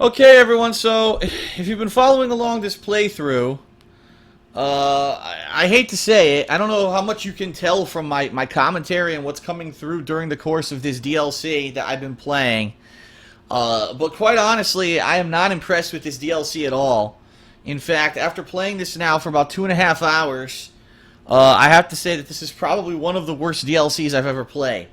Okay, everyone, so if you've been following along this playthrough, I hate to say it, I don't know how much you can tell from my commentary and what's coming through during the course of this DLC that I've been playing, but quite honestly, I am not impressed with this DLC at all. In fact, after playing this now for about 2.5 hours, I have to say that this is probably one of the worst DLCs I've ever played.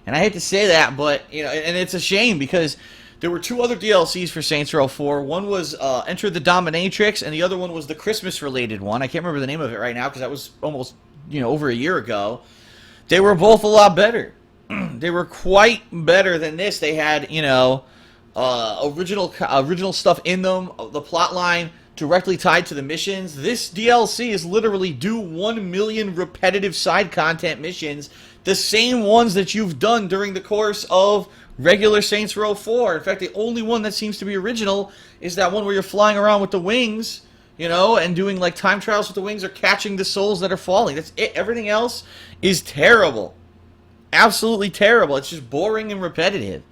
And I hate to say that, but, you know, and it's a shame because there were two other DLCs for Saints Row 4. One was Enter the Dominatrix, and the other one was the Christmas-related one. I can't remember the name of it right now because that was almost, over a year ago. They were both a lot better. They were quite better than this. They had, original stuff in them, the plot line directly tied to the missions. This DLC is literally do 1 million repetitive side content missions, the same ones that you've done during the course of regular Saints Row 4. In fact, the only one that seems to be original is that one where you're flying around with the wings, and doing like time trials with the wings or catching the souls that are falling. That's it. Everything else is terrible. Absolutely terrible. It's just boring and repetitive.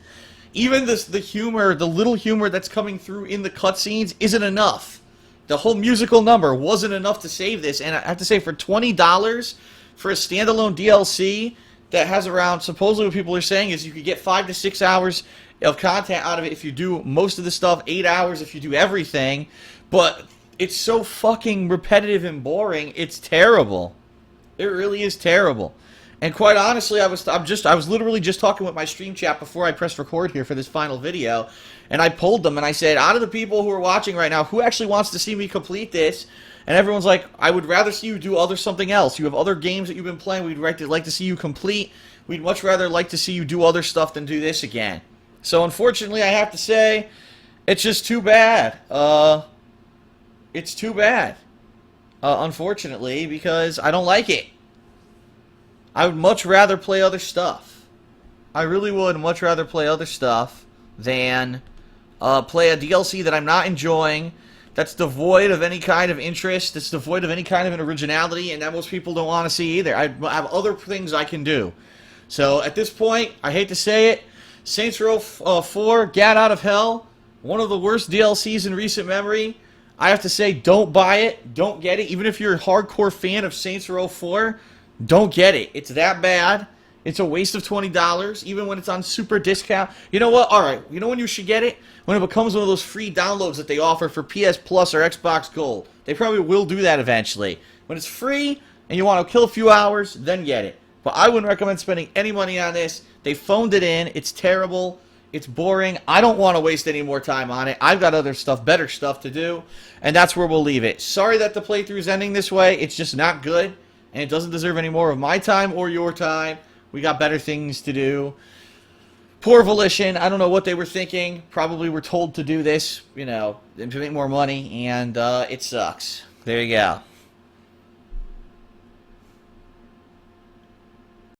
Even the humor, the little humor that's coming through in the cutscenes isn't enough. The whole musical number wasn't enough to save this, and I have to say, for $20 for a standalone DLC that has around, supposedly what people are saying is you could get 5 to 6 hours of content out of it if you do most of the stuff, 8 hours if you do everything, but it's so fucking repetitive and boring, it's terrible. It really is terrible. And quite honestly, I was literally just talking with my stream chat before I pressed record here for this final video, and I polled them and I said, out of the people who are watching right now, who actually wants to see me complete this? And everyone's like, I would rather see you do something else. You have other games that you've been playing we'd like to see you complete. We'd much rather like to see you do other stuff than do this again. So unfortunately, I have to say, it's just too bad. It's too bad. Unfortunately, because I don't like it. I would much rather play other stuff. I really would much rather play other stuff than play a DLC that I'm not enjoying, that's devoid of any kind of interest, that's devoid of any kind of an originality, and that most people don't want to see either. I have other things I can do. So at this point, I hate to say it, Saints Row 4, Gat Out of Hell, one of the worst DLCs in recent memory. I have to say, don't buy it, don't get it. Even if you're a hardcore fan of Saints Row 4, don't get it. It's that bad. It's a waste of $20, even when it's on super discount. You know what? Alright, you know when you should get it? When it becomes one of those free downloads that they offer for PS Plus or Xbox Gold. They probably will do that eventually. When it's free, and you want to kill a few hours, then get it. But I wouldn't recommend spending any money on this. They phoned it in. It's terrible. It's boring. I don't want to waste any more time on it. I've got other stuff, better stuff to do. And that's where we'll leave it. Sorry that the playthrough is ending this way. It's just not good. And it doesn't deserve any more of my time or your time. We got better things to do. Poor Volition. I don't know what they were thinking. Probably were told to do this, to make more money. And it sucks. There you go.